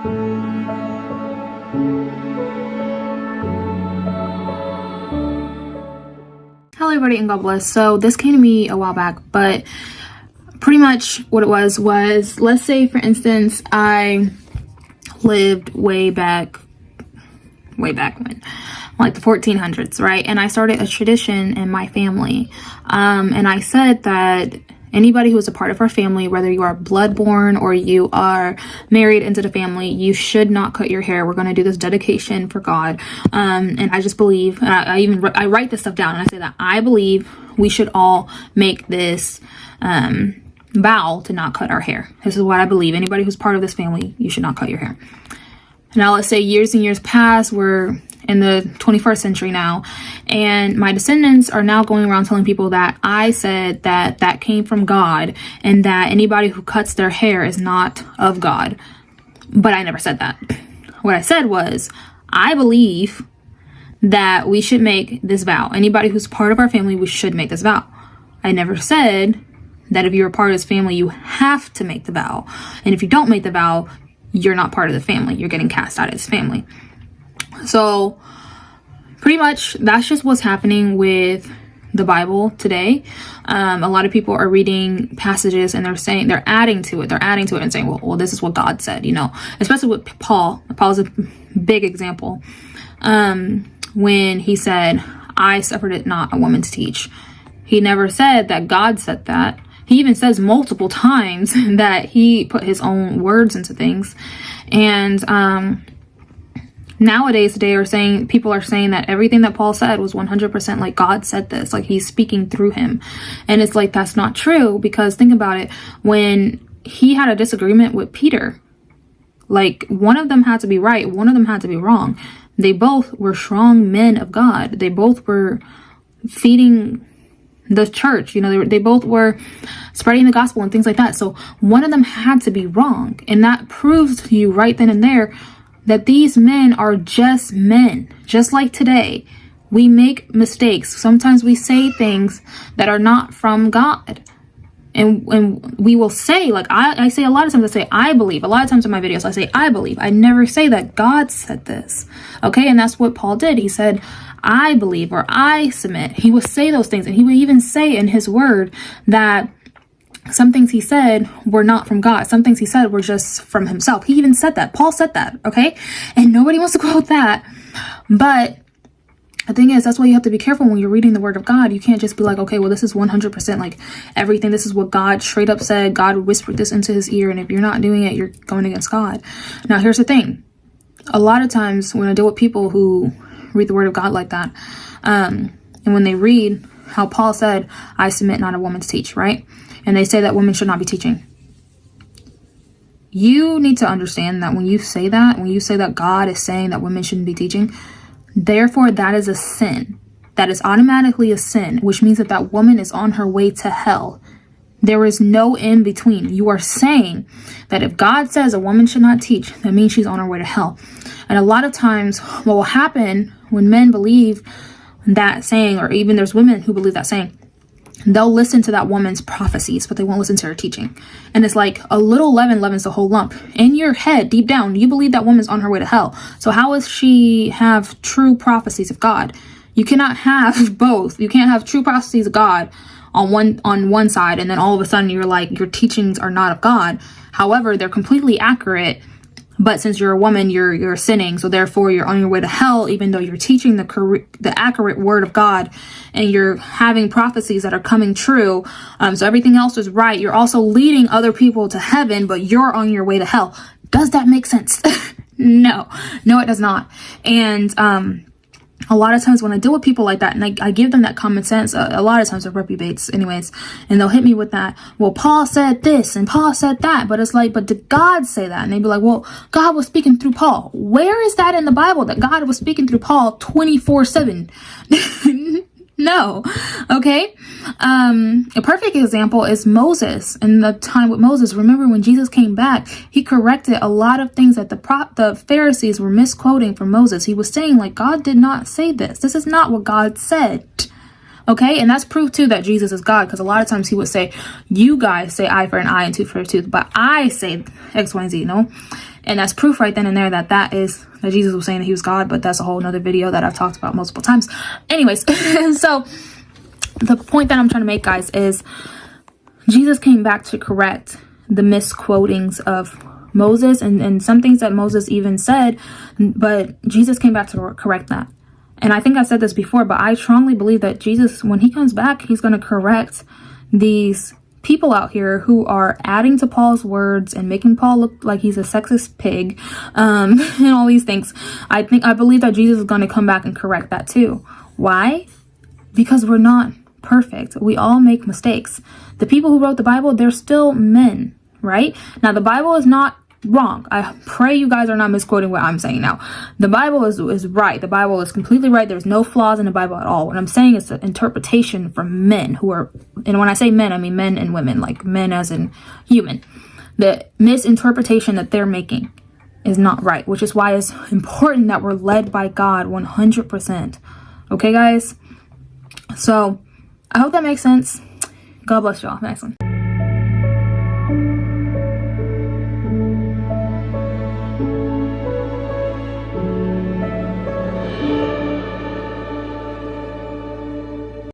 Hello everybody and God bless. So this came to me a while back, but pretty much what it was, let's say for instance, I lived way back when, like the 1400s, right? And I started a tradition in my family. And I said that anybody who is a part of our family, whether you are bloodborn or you are married into the family, you should not cut your hair. We're going to do this dedication for God. And I just believe, I write this stuff down and I say that I believe we should all make this vow to not cut our hair. This is what I believe. Anybody who's part of this family, you should not cut your hair. Now, let's say years and years pass, we're in the 21st century now, and my descendants are now going around telling people that I said that that came from God and that anybody who cuts their hair is not of God. But I never said that. What I said was, I believe that we should make this vow. Anybody who's part of our family, we should make this vow. I never said that if you're a part of this family, you have to make the vow. And if you don't make the vow, you're not part of the family. You're getting cast out of this family. So pretty much that's just what's happening with the Bible today. A lot of people are reading passages and they're adding to it and saying, well, this is what God said, you know, especially with Paul. Paul's a big example. When he said, I suffered it not a woman to teach. He never said that God said that. He even says multiple times that he put his own words into things. And nowadays people are saying that everything that Paul said was 100% like God said this, like he's speaking through him. And it's like, that's not true, because think about it. When he had a disagreement with Peter, like one of them had to be right, one of them had to be wrong. They both were strong men of God. They both were feeding the church, you know, they both were spreading the gospel and things like that. So one of them had to be wrong. And that proves to you right then and there that these men are just men. Just like today, we make mistakes. Sometimes we say things that are not from God. And we will say, like I say a lot of times, I say, I believe. A lot of times in my videos, I say, I believe. I never say that God said this. Okay, and that's what Paul did. He said, I believe, or I submit. He would say those things, and he would even say in his word that some things he said were not from God. Some things he said were just from himself. He even said that. Paul said that, okay? And nobody wants to quote that. But the thing is, that's why you have to be careful when you're reading the word of God. You can't just be like, okay, well, this is 100% like everything. This is what God straight up said. God whispered this into his ear. And if you're not doing it, you're going against God. Now, here's the thing. A lot of times when I deal with people who read the word of God like that, and when they read how Paul said, I submit not a woman to teach, right? And they say that women should not be teaching. You need to understand that when you say that God is saying that women shouldn't be teaching, therefore that is a sin. That is automatically a sin, which means that that woman is on her way to hell. There is no in between. You are saying that if God says a woman should not teach, that means she's on her way to hell. And a lot of times what will happen when men believe that saying, or even there's women who believe that saying, they'll listen to that woman's prophecies, but they won't listen to her teaching. And it's like a little leaven leavens the whole lump. In your head, deep down, you believe that woman's on her way to hell. So how does she have true prophecies of God? You cannot have both. You can't have true prophecies of God on one side, and then all of a sudden you're like, your teachings are not of God. However, they're completely accurate, but since you're a woman, you're sinning, so therefore you're on your way to hell, even though you're teaching the accurate word of God, and you're having prophecies that are coming true. So everything else is right. You're also leading other people to heaven, but you're on your way to hell. Does that make sense? No, it does not. And a lot of times when I deal with people like that, and I give them that common sense, a lot of times they're reprobates anyways, and they'll hit me with that, well, Paul said this and Paul said that, but it's like, but did God say that? And they'd be like, well, God was speaking through Paul. Where is that in the Bible that God was speaking through Paul 24/7? No. Okay. A perfect example is Moses. In the time with Moses, remember when Jesus came back, he corrected a lot of things that the Pharisees were misquoting from Moses. He was saying, like, God did not say this. This is not what God said. Okay, and that's proof too that Jesus is God, because a lot of times he would say, you guys say eye for an eye and tooth for a tooth, but I say X, Y, and Z, you know? And that's proof right then and there that Jesus was saying that he was God, but that's a whole nother video that I've talked about multiple times. Anyways, so the point that I'm trying to make, guys, is Jesus came back to correct the misquotings of Moses and some things that Moses even said, but Jesus came back to correct that. And I think I said this before, but I strongly believe that Jesus, when he comes back, he's going to correct these people out here who are adding to Paul's words and making Paul look like he's a sexist pig, and all these things. I believe that Jesus is going to come back and correct that too. Why? Because we're not perfect. We all make mistakes. The people who wrote the Bible, they're still men, right? Now, the Bible is not wrong. I pray you guys are not misquoting what I'm saying now. The Bible is right. The Bible is completely right. There's no flaws in the Bible at all. What I'm saying is the interpretation from men who are, and when I say men, I mean men and women, like men as in human. The misinterpretation that they're making is not right, which is why it's important that we're led by God 100%. Okay, guys? So I hope that makes sense. God bless y'all. Next one.